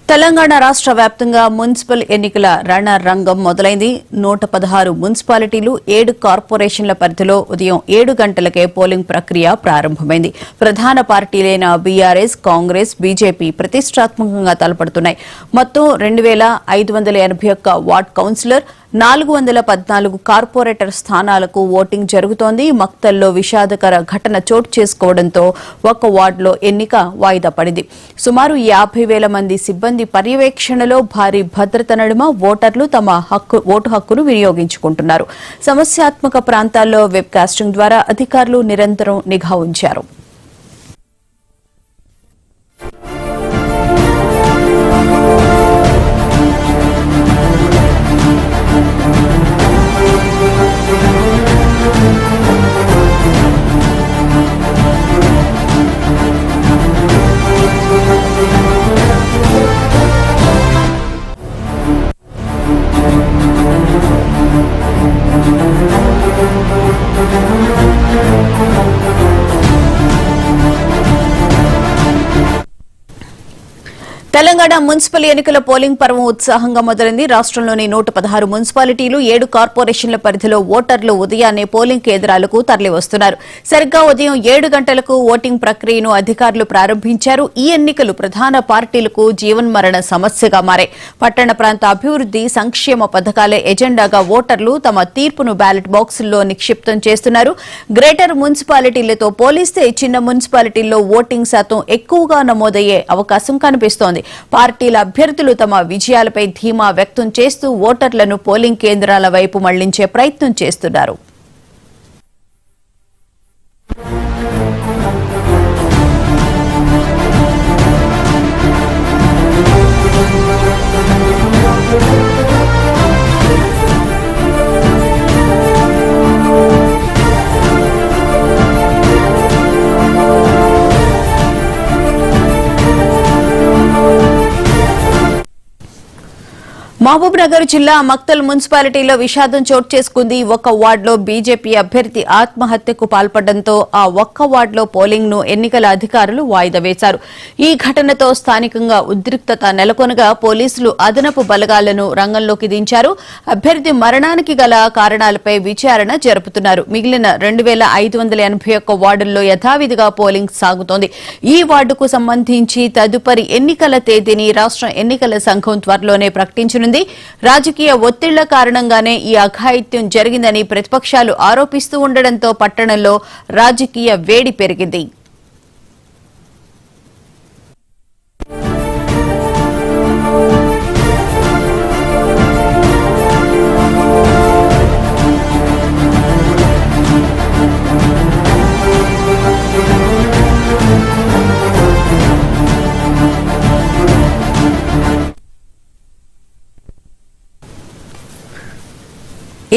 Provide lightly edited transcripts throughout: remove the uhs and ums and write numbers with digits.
తెలంగాణ రాష్ట్ర వ్యాప్తంగా మున్సిపల్ ఎన్నికల రణరంగం మొదలైంది. 116 మున్సిపాలిటీలు 7 కార్పొరేషన్ల పరిధిలో ఉదయం 7 గంటలకే పోలింగ్ ప్రక్రియ ప్రారంభమైంది. ప్రధాన పార్టీలైన బీఆర్ఎస్, కాంగ్రెస్, బీజేపీ ప్రతిష్టాత్మకంగా తలపడుతున్నాయి. మొత్తం 2581 వార్డ్ కౌన్సిలర్, 414 కార్పొరేటర్ స్థానాలకు ఓటింగ్ జరుగుతోంది. మక్తల్లో విషాదకర ఘటన చోటు చేసుకోవడంతో ఒక వార్డులో ఎన్నిక వాయిదా పడింది. సుమారు 50,000 మంది సిబ్బంది పర్యవేక్షణలో భారీ భద్రత నడుమ ఓటర్లు తమ ఓటు హక్కును వినియోగించుకుంటున్నారు. సమస్యాత్మక ప్రాంతాల్లో వెబ్ కాస్టింగ్ ద్వారా అధికారులు నిరంతరం నిఘా ఉంచారు. తెలంగాణ మున్సిపల్ ఎన్నికల పోలింగ్ పర్వం ఉత్సాహంగా మొదలైంది. రాష్ట్రంలోని 116 మున్సిపాలిటీలు, 7 కార్పొరేషన్ల పరిధిలో ఓటర్లు ఉదయాన్నే పోలింగ్ కేంద్రాలకు తరలివస్తున్నారు. సరిగ్గా ఉదయం 7 గంటలకు ఓటింగ్ ప్రక్రియను అధికారులు ప్రారంభించారు. ఈ ఎన్నికలు ప్రధాన పార్టీలకు జీవన్మరణ సమస్యగా మారాయి. పట్టణ ప్రాంత అభివృద్ది, సంక్షేమ పథకాలే ఎజెండాగా ఓటర్లు తమ తీర్పును బ్యాలెట్ బాక్సుల్లో నిక్షిప్తం చేస్తున్నారు. గ్రేటర్ మున్సిపాలిటీలతో పోలిస్తే చిన్న మున్సిపాలిటీల్లో ఓటింగ్ శాతం ఎక్కువగా నమోదయ్యే అవకాశం కనిపిస్తోంది. పార్టీల అభ్యర్థులు తమ విజయాలపై ధీమా వ్యక్తం చేస్తూ ఓటర్లను పోలింగ్ కేంద్రాల వైపు మళ్లించే ప్రయత్నం చేస్తున్నారు. మహబూబ్ నగర్ జిల్లా మక్తల్ మున్సిపాలిటీలో విషాదం చోటు చేసుకుంది. ఒక వార్డులో బీజేపీ అభ్యర్థి ఆత్మహత్యకు పాల్పడడంతో ఆ ఒక్క వార్డులో పోలింగ్ ను ఎన్నికల అధికారులు వాయిదా వేశారు. ఈ ఘటనతో స్థానికంగా ఉద్రిక్తత నెలకొనగా పోలీసులు అదనపు బలగాలను రంగంలోకి దించారు. అభ్యర్థి మరణానికి గల కారణాలపై విచారణ జరుపుతున్నారు. మిగిలిన 2581 వార్డుల్లో యథావిధిగా పోలింగ్ సాగుతోంది. ఈ వార్డుకు సంబంధించి తదుపరి ఎన్నికల తేదీని రాష్ట్ర ఎన్నికల సంఘం త్వరలోనే ప్రకటించనుంది. రాజకీయ ఒత్తిళ్ల కారణంగానే ఈ అఘాయిత్యం జరిగిందని ప్రతిపక్షాలు ఆరోపిస్తూ ఉండడంతో పట్టణంలో రాజకీయ వేడి పెరిగింది.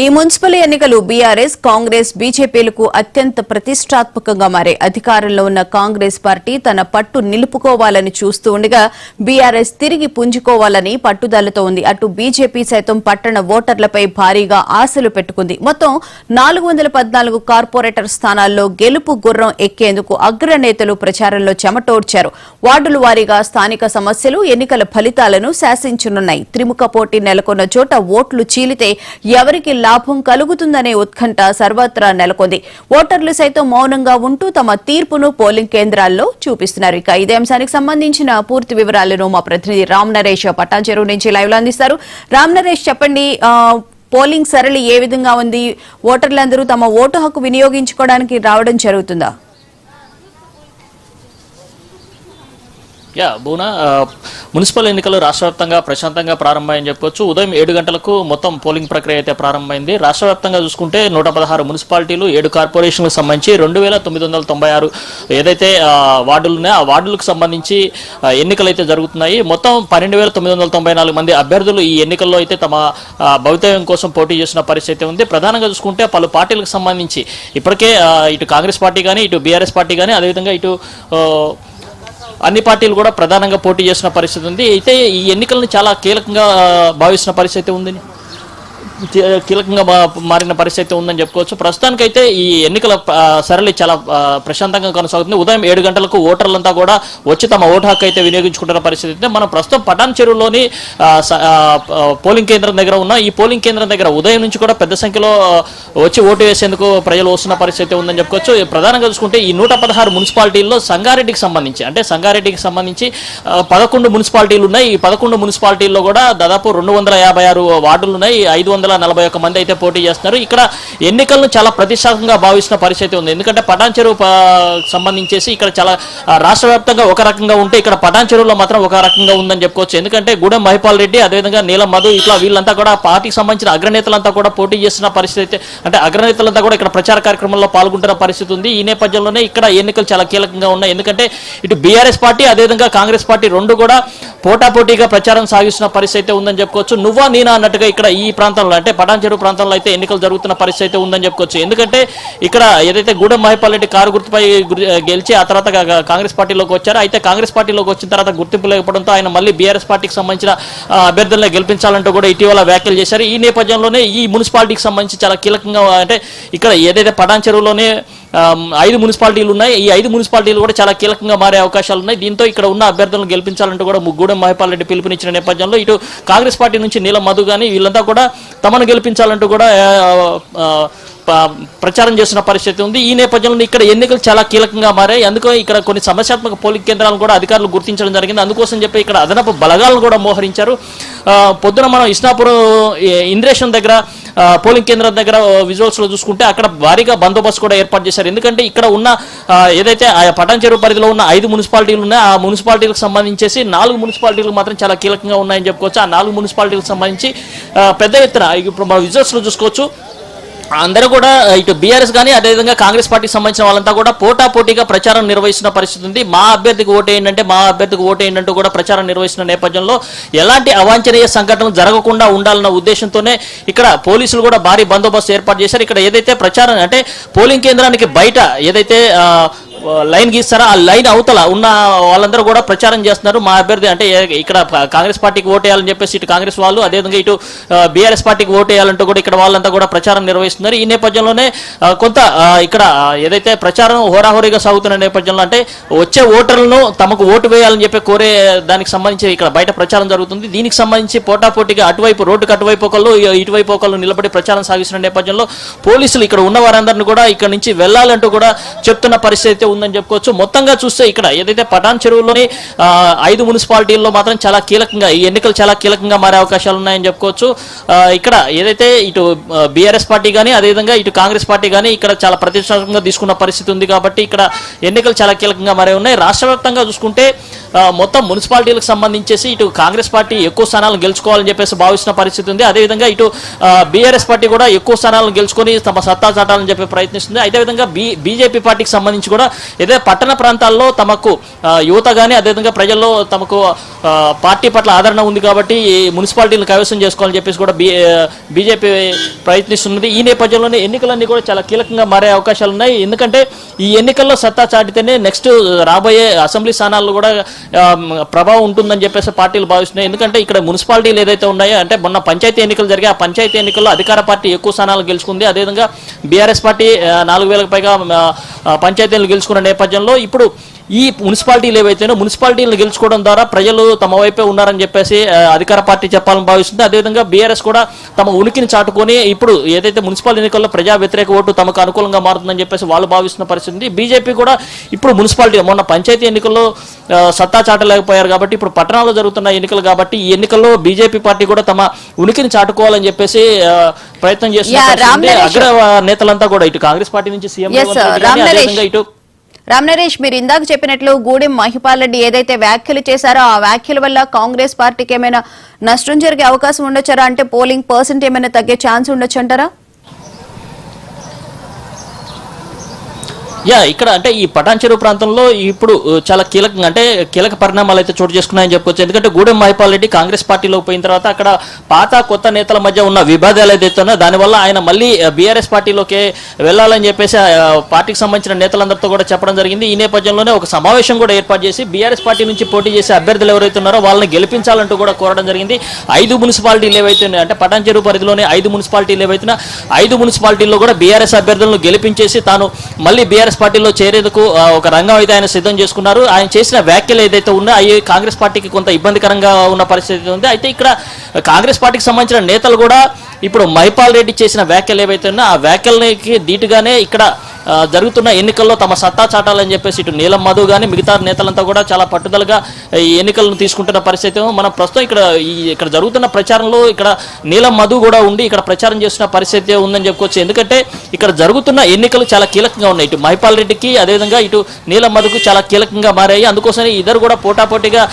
ఈ మున్సిపల్ ఎన్నికలు బీఆర్ఎస్, కాంగ్రెస్, బీజేపీలకు అత్యంత ప్రతిష్టాత్మకంగా మారాయి. అధికారంలో ఉన్న కాంగ్రెస్ పార్టీ తన పట్టు నిలుపుకోవాలని చూస్తూ ఉండగా బీఆర్ఎస్ తిరిగి పుంజుకోవాలని పట్టుదలతో ఉంది. అటు బీజేపీ సైతం పట్టణ ఓటర్లపై భారీగా ఆశలు పెట్టుకుంది. మొత్తం 414 కార్పొరేటర్ స్థానాల్లో గెలుపు గుర్రం ఎక్కేందుకు అగ్రనేతలు ప్రచారంలో చెమటోడ్చారు. వార్డుల వారీగా స్థానిక సమస్యలు, ఎన్నికల ఫలితాలను శాసించనున్నాయి. త్రిముఖ పోటీ నెలకొన్న చోట ఓట్లు చీలితే ఎవరికి లాభం కలుగుతుందనే ఉత్కంఠ సర్వత్రా నెలకొంది. ఓటర్లు సైతం మౌనంగా ఉంటూ తమ తీర్పును పోలింగ్ కేంద్రాల్లో చూపిస్తున్నారు. ఇక ఇదే అంశానికి సంబంధించిన పూర్తి వివరాలను మా ప్రతినిధి రామ్ నరేష్ పటాన్చెరువు నుంచి లైవ్ లో అందిస్తారు. రామ్ నరేష్, చెప్పండి, పోలింగ్ సరళి ఏ విధంగా ఉంది? ఓటర్లందరూ తమ ఓటు హక్కు వినియోగించుకోవడానికి రావడం జరుగుతుందా? బూనా, మున్సిపల్ ఎన్నికలు రాష్ట్ర వ్యాప్తంగా ప్రశాంతంగా ప్రారంభమని చెప్పొచ్చు. ఉదయం 7 గంటలకు మొత్తం పోలింగ్ ప్రక్రియ అయితే ప్రారంభమైంది. రాష్ట్ర వ్యాప్తంగా చూసుకుంటే 116 మున్సిపాలిటీలు, 7 కార్పొరేషన్లకు సంబంధించి 2996 ఏదైతే వార్డులు ఉన్నాయో ఆ వార్డులకు సంబంధించి ఎన్నికలు అయితే జరుగుతున్నాయి. మొత్తం 12,994 మంది అభ్యర్థులు ఈ ఎన్నికల్లో అయితే తమ భవితవ్యం కోసం పోటీ చేసిన పరిస్థితి ఉంది. ప్రధానంగా చూసుకుంటే పలు పార్టీలకు సంబంధించి ఇప్పటికే ఇటు కాంగ్రెస్ పార్టీ కానీ, ఇటు బీఆర్ఎస్ పార్టీ కానీ, అదేవిధంగా ఇటు అన్ని పార్టీలు కూడా ప్రధానంగా పోటీ చేసిన పరిస్థితి ఉంది. అయితే ఈ ఎన్నికలను చాలా కీలకంగా భావిస్తున్న పరిస్థితి ఉంది. కీలకంగా మారిన పరిస్థితి ఉందని చెప్పుకోవచ్చు. ప్రస్తుతానికైతే ఈ ఎన్నికల సరళి చాలా ప్రశాంతంగా కొనసాగుతుంది. ఉదయం 7 గంటలకు ఓటర్లంతా కూడా వచ్చి తమ ఓటు హక్కు అయితే వినియోగించుకుంటున్న పరిస్థితి. మనం ప్రస్తుతం పటాన్ చెరువులోని పోలింగ్ కేంద్రం దగ్గర ఉన్న ఈ పోలింగ్ కేంద్రం దగ్గర ఉదయం నుంచి కూడా పెద్ద సంఖ్యలో వచ్చి ఓటు వేసేందుకు ప్రజలు వస్తున్న పరిస్థితి ఉందని చెప్పుకోవచ్చు. ప్రధానంగా చూసుకుంటే ఈ 116 మున్సిపాలిటీల్లో సంగారెడ్డికి సంబంధించి 11 మున్సిపాలిటీలు ఉన్నాయి. ఈ 11 మున్సిపాలిటీల్లో కూడా దాదాపు 256 వార్డులు ఉన్నాయి. 541 మంది అయితే పోటీ చేస్తున్నారు. ఇక్కడ ఎన్నికలను చాలా ప్రతిష్టాత్మకంగా భావిస్తున్న పరిస్థితి ఉంది. ఎందుకంటే పటాన్ చెరువు సంబంధించేసి ఇక్కడ చాలా రాష్ట్ర వ్యాప్తంగా ఒక రకంగా ఉంటే ఇక్కడ పటాన్ చెరువులో మాత్రం ఒక రకంగా ఉందని చెప్పుకోవచ్చు. ఎందుకంటే గూడెం మహిపాల్ రెడ్డి, అదేవిధంగా నీలం మధు, ఇట్లా వీళ్ళంతా కూడా పార్టీకి సంబంధించిన అగ్రనేతలంతా కూడా పోటీ చేస్తున్న పరిస్థితి, అంటే అగ్రనేతలంతా కూడా ఇక్కడ ప్రచార కార్యక్రమంలో పాల్గొంటున్న పరిస్థితి ఉంది. ఈ నేపథ్యంలోనే ఇక్కడ ఎన్నికలు చాలా కీలకంగా ఉన్నాయి. ఎందుకంటే ఇటు బీఆర్ఎస్ పార్టీ, అదేవిధంగా కాంగ్రెస్ పార్టీ రెండు కూడా పోటాపోటీగా ప్రచారం సాగిస్తున్న పరిస్థితి ఉందని చెప్పుకోవచ్చు. నువ్వా నేనా అన్నట్టుగా ఇక్కడ ఈ ప్రాంతంలో, అంటే పటాన్ చెరువు ప్రాంతంలో అయితే ఎన్నికలు జరుగుతున్న పరిస్థితి ఉందని చెప్పుకోవచ్చు. ఎందుకంటే ఇక్కడ ఏదైతే గూడెం మహిపాల్ రెడ్డి కారు గుర్తుపై గెలిచి ఆ తర్వాత కాంగ్రెస్ పార్టీలోకి వచ్చారో, అయితే కాంగ్రెస్ పార్టీలోకి వచ్చిన తర్వాత గుర్తింపు లేకపోవడంతో ఆయన మళ్ళీ బీఆర్ఎస్ పార్టీకి సంబంధించిన అభ్యర్థులను గెలిపించాలంటూ కూడా ఇటీవల వ్యాఖ్యలు చేశారు. ఈ నేపథ్యంలోనే ఈ మున్సిపాలిటీకి సంబంధించి చాలా కీలకంగా, అంటే ఇక్కడ ఏదైతే పటాన్ చెరువులోనే 5 మున్సిపాలిటీలు ఉన్నాయి. ఈ 5 మున్సిపాలిటీలు కూడా చాలా కీలకంగా మారే అవకాశాలు ఉన్నాయి. దీంతో ఇక్కడ ఉన్న అభ్యర్థులను గెలిపించాలంటూ కూడా గూడెం మహిపాల్ రెడ్డి పిలుపునిచ్చిన నేపథ్యంలో ఇటు కాంగ్రెస్ పార్టీ నుంచి నీలం మధు కానీ వీళ్ళంతా కూడా తమను గెలిపించాలంటూ కూడా ప్రచారం చేస్తున్న పరిస్థితి ఉంది. ఈ నేపథ్యంలో ఇక్కడ ఎన్నికలు చాలా కీలకంగా మారాయి. అందుకే ఇక్కడ కొన్ని సమస్యాత్మక పోలింగ్ కేంద్రాలను కూడా అధికారులు గుర్తించడం జరిగింది. అందుకోసం చెప్పి ఇక్కడ అదనపు బలగాలను కూడా మోహరించారు. పొద్దున మనం ఇస్నాపూర్ ఇంద్రేషన్ దగ్గర పోలింగ్ కేంద్రం దగ్గర విజువల్స్ లో చూసుకుంటే అక్కడ భారీగా బందోబస్తు కూడా ఏర్పాటు చేశారు. ఎందుకంటే ఇక్కడ ఉన్న ఏదైతే ఆ పటాన్ చెరువు పరిధిలో ఉన్న 5 మున్సిపాలిటీలు ఉన్నాయో ఆ మున్సిపాలిటీలకు సంబంధించేసి 4 మున్సిపాలిటీలు మాత్రం చాలా కీలకంగా ఉన్నాయని చెప్పుకోవచ్చు. ఆ 4 మున్సిపాలిటీలకు సంబంధించి పెద్ద ఎత్తున ఇప్పుడు మనం విజువల్స్ లో చూసుకోవచ్చు. అందరూ కూడా ఇటు బీఆర్ఎస్ కానీ అదేవిధంగా కాంగ్రెస్ పార్టీకి సంబంధించిన వాళ్ళంతా కూడా పోటాపోటీగా ప్రచారం నిర్వహిస్తున్న పరిస్థితి ఉంది. మా అభ్యర్థికి ఓటేయండి కూడా ప్రచారం నిర్వహిస్తున్న నేపథ్యంలో ఎలాంటి అవాంఛనీయ సంఘటనలు జరగకుండా ఉండాలన్న ఉద్దేశంతోనే ఇక్కడ పోలీసులు కూడా భారీ బందోబస్తు ఏర్పాటు చేశారు. ఇక్కడ ఏదైతే ప్రచారం, అంటే పోలింగ్ కేంద్రానికి బయట ఏదైతే లైన్ గీస్తారా ఆ లైన్ అవతల ఉన్న వాళ్ళందరూ కూడా ప్రచారం చేస్తున్నారు. మా అభ్యర్థి, అంటే ఇక్కడ కాంగ్రెస్ పార్టీకి ఓటేయాలని చెప్పేసి ఇటు కాంగ్రెస్ వాళ్ళు, అదేవిధంగా ఇటు బీఆర్ఎస్ పార్టీకి ఓటేయాలంటూ కూడా ఇక్కడ వాళ్ళంతా కూడా ప్రచారం నిర్వహిస్తున్నారు. ఈ నేపథ్యంలోనే కొంత ఇక్కడ ఏదైతే ప్రచారం హోరాహోరీగా సాగుతున్న నేపథ్యంలో, అంటే వచ్చే ఓటర్లను తమకు ఓటు వేయాలని చెప్పి కోరే దానికి సంబంధించి ఇక్కడ బయట ప్రచారం జరుగుతుంది. దీనికి సంబంధించి పోటాపోటీగా అటువైపు రోడ్డుకు అటువైపు ఒకళ్ళు ఇటువైపు ఒకళ్ళు నిలబడి ప్రచారం సాగిస్తున్న నేపథ్యంలో పోలీసులు ఇక్కడ ఉన్న వారందరినీ కూడా ఇక్కడ నుంచి వెళ్లాలంటూ కూడా చెప్తున్న పరిస్థితి ఉందని చెప్పుకోవచ్చు. మొత్తంగా చూస్తే ఇక్కడ ఏదైతే పటాన్ చెరువులోని 5 మున్సిపాలిటీల్లో మాత్రం చాలా కీలకంగా ఈ ఎన్నికలు చాలా కీలకంగా మారే అవకాశాలు ఉన్నాయని చెప్పుకోవచ్చు. ఇక్కడ ఏదైతే ఇటు బీఆర్ఎస్ పార్టీ కానీ అదేవిధంగా ఇటు కాంగ్రెస్ పార్టీ కానీ ఇక్కడ చాలా ప్రతిష్టాత్మకంగా తీసుకున్న పరిస్థితి ఉంది. కాబట్టి ఇక్కడ ఎన్నికలు చాలా కీలకంగా మారే ఉన్నాయి. రాష్ట్ర వ్యాప్తంగా చూసుకుంటే మొత్తం మున్సిపాలిటీలకు సంబంధించేసి ఇటు కాంగ్రెస్ పార్టీ ఎక్కువ స్థానాలను గెలుచుకోవాలని చెప్పేసి భావిస్తున్న పరిస్థితి ఉంది. అదేవిధంగా ఇటు బీఆర్ఎస్ పార్టీ కూడా ఎక్కువ స్థానాలను గెలుచుకొని తమ సత్తా చాటాలని చెప్పి ప్రయత్నిస్తుంది. అదేవిధంగా బీజేపీ పార్టీకి సంబంధించి కూడా ఏదైతే పట్టణ ప్రాంతాల్లో తమకు యువత కానీ అదేవిధంగా ప్రజల్లో తమకు పార్టీ పట్ల ఆదరణ ఉంది కాబట్టి మున్సిపాలిటీలను కైవసం చేసుకోవాలని చెప్పేసి కూడా బీజేపీ ప్రయత్నిస్తున్నది. ఈ నేపథ్యంలోనే ఎన్నికలన్నీ కూడా చాలా కీలకంగా మారే అవకాశాలు ఉన్నాయి. ఎందుకంటే ఈ ఎన్నికల్లో సత్తా చాటితేనే నెక్స్ట్ రాబోయే అసెంబ్లీ స్థానాల్లో కూడా ప్రభావం ఉంటుందని చెప్పేసి పార్టీలు భావిస్తున్నాయి. ఎందుకంటే ఇక్కడ మున్సిపాలిటీలు ఏదైతే ఉన్నాయో, అంటే మొన్న పంచాయతీ ఎన్నికలు జరిగాయి. ఆ పంచాయతీ ఎన్నికల్లో అధికార పార్టీ ఎక్కువ స్థానాలు గెలుచుకుంది. అదేవిధంగా బీఆర్ఎస్ పార్టీ 4000కు పైగా పంచాయతీలు గెలుచుకున్న నేపథ్యంలో ఇప్పుడు ఈ మున్సిపాలిటీలు ఏవైతేనో మున్సిపాలిటీలను గెలుచుకోవడం ద్వారా ప్రజలు తమ వైపే ఉన్నారని చెప్పేసి అధికార పార్టీ చెప్పాలని భావిస్తుంది. అదేవిధంగా బీఆర్ఎస్ కూడా తమ ఉనికిని చాటుకొని ఇప్పుడు ఏదైతే మున్సిపల్ ఎన్నికల్లో ప్రజా వ్యతిరేక ఓటు తమకు అనుకూలంగా మారుతుందని చెప్పేసి వాళ్ళు భావిస్తున్న పరిస్థితి. బీజేపీ కూడా ఇప్పుడు మున్సిపాలిటీ మొన్న పంచాయతీ ఎన్నికల్లో సత్తా చాటలేకపోయారు కాబట్టి ఇప్పుడు పట్టణాల్లో జరుగుతున్న ఎన్నికలు కాబట్టి ఈ ఎన్నికల్లో బీజేపీ పార్టీ కూడా తమ ఉనికిని చాటుకోవాలని చెప్పేసి ప్రయత్నం చేస్తున్నారు. అగ్ర నేతలంతా కూడా ఇటు కాంగ్రెస్ పార్టీ నుంచి సీఎం అదేవిధంగా ఇటు రామ్నరేష్, మీరు ఇందాక చెప్పినట్లు గూడెం మహిపాల్ రెడ్డి ఏదైతే వ్యాఖ్యలు చేశారో ఆ వ్యాఖ్యల వల్ల కాంగ్రెస్ పార్టీకి ఏమైనా నష్టం జరిగే అవకాశం ఉండొచ్చారా? అంటే పోలింగ్ పర్సెంట్ ఏమైనా తగ్గే ఛాన్స్ ఉండొచ్చు అంటారా? ఇక్కడ అంటే ఈ పటాన్ చెరువు ప్రాంతంలో ఇప్పుడు చాలా కీలకంగా అంటే కీలక పరిణామాలు అయితే చోటు చేసుకున్నాయని చెప్పుకోవచ్చు. ఎందుకంటే గూడెం మహిపాల్ రెడ్డి కాంగ్రెస్ పార్టీలో పోయిన తర్వాత అక్కడ పాత కొత్త నేతల మధ్య ఉన్న విభేదాలు ఏదైతే ఉన్నాయో దానివల్ల ఆయన మళ్ళీ బీఆర్ఎస్ పార్టీలోకి వెళ్ళాలని చెప్పేసి పార్టీకి సంబంధించిన నేతలందరితో కూడా చెప్పడం జరిగింది. ఈ నేపథ్యంలోనే ఒక సమావేశం కూడా ఏర్పాటు చేసి బీఆర్ఎస్ పార్టీ నుంచి పోటీ చేసే అభ్యర్థులు ఎవరైతే ఉన్నారో వాళ్ళని గెలిపించాలంటూ కూడా కోరడం జరిగింది. 5 మున్సిపాలిటీలు ఏవైతే ఉన్నాయో అంటే పటాన్ చెరువు పరిధిలోనే 5 మున్సిపాలిటీలు ఏవైతే 5 మున్సిపాలిటీల్లో కూడా బీఆర్ఎస్ అభ్యర్థులను గెలిపించేసి తాను మళ్ళీ బీఆర్ఎస్ పార్టీలో చేరేందుకు ఒక రంగం అయితే ఆయన సిద్ధం చేసుకున్నారు. ఆయన చేసిన వ్యాఖ్యలు ఏదైతే ఉన్నాయో అవి కాంగ్రెస్ పార్టీకి కొంత ఇబ్బందికరంగా ఉన్న పరిస్థితి ఉంది. అయితే ఇక్కడ కాంగ్రెస్ పార్టీకి సంబంధించిన నేతలు కూడా ఇప్పుడు మహిపాల్ రెడ్డి చేసిన వ్యాఖ్యలు ఏవైతే ఉన్నాయో ఆ వ్యాఖ్యలకి ధీటుగానే ఇక్కడ జరుగుతున్న ఎన్నికల్లో తమ సత్తా చాటాలని చెప్పేసి ఇటు నీలం మధు కానీ మిగతా నేతలంతా కూడా చాలా పట్టుదలగా ఈ ఎన్నికలను తీసుకుంటున్న పరిస్థితి. మనం ప్రస్తుతం ఇక్కడ జరుగుతున్న ప్రచారంలో ఇక్కడ నీలం మధు కూడా ఉండి ఇక్కడ ప్రచారం చేస్తున్న పరిస్థితి ఉందని చెప్పుకోవచ్చు. ఎందుకంటే ఇక్కడ జరుగుతున్న ఎన్నికలు చాలా కీలకంగా ఉన్నాయి. ఇటు మహిపాల్ రెడ్డికి అదేవిధంగా ఇటు నీలం మధుకు చాలా కీలకంగా మారాయి. అందుకోసమే ఇద్దరు కూడా పోటాపోటీగా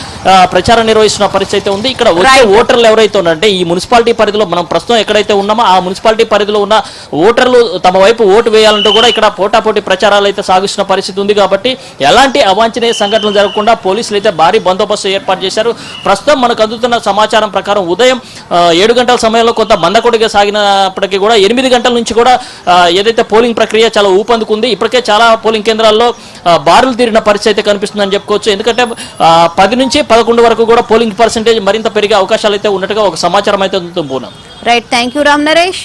ప్రచారం నిర్వహిస్తున్న పరిస్థితి ఉంది. ఇక్కడ వచ్చే ఓటర్లు ఎవరైతే ఉన్నారంటే ఈ మున్సిపాలిటీ పరిధిలో మనం ప్రస్తుతం ఎక్కడైతే ఉన్నామో ఆ మున్సిపాలిటీ పరిధిలో ఉన్న ఓటర్లు తమ వైపు ఓటు వేయాలంటూ కూడా ఇక్కడ పోటాపోటీ ప్రచారాలు అయితే సాగిస్తున్న పరిస్థితి ఉంది. కాబట్టి ఎలాంటి అవాంఛనీయ సంఘటనలు జరగకుండా పోలీసులు అయితే భారీ బందోబస్తు ఏర్పాటు చేశారు. ప్రస్తుతం మనకు అందుతున్న సమాచారం ప్రకారం ఉదయం 7 గంటల సమయంలో కొంత మందకొడిగా సాగినప్పటికీ కూడా 8 గంటల నుంచి కూడా ఏదైతే పోలింగ్ ప్రక్రియ చాలా ఊపందుకుంది. ఇప్పటికే చాలా పోలింగ్ కేంద్రాల్లో బారులు తీరిన పరిస్థితి అయితే కనిపిస్తుందని చెప్పుకోవచ్చు. ఎందుకంటే 10 నుంచి 11 వరకు కూడా పోలింగ్ పర్సెంటేజ్ మరింత పెరిగే అవకాశాలు అయితే ఉన్నట్టుగా ఒక సమాచారం అయితే అందుతుంది. Right, thank you Ram Naresh.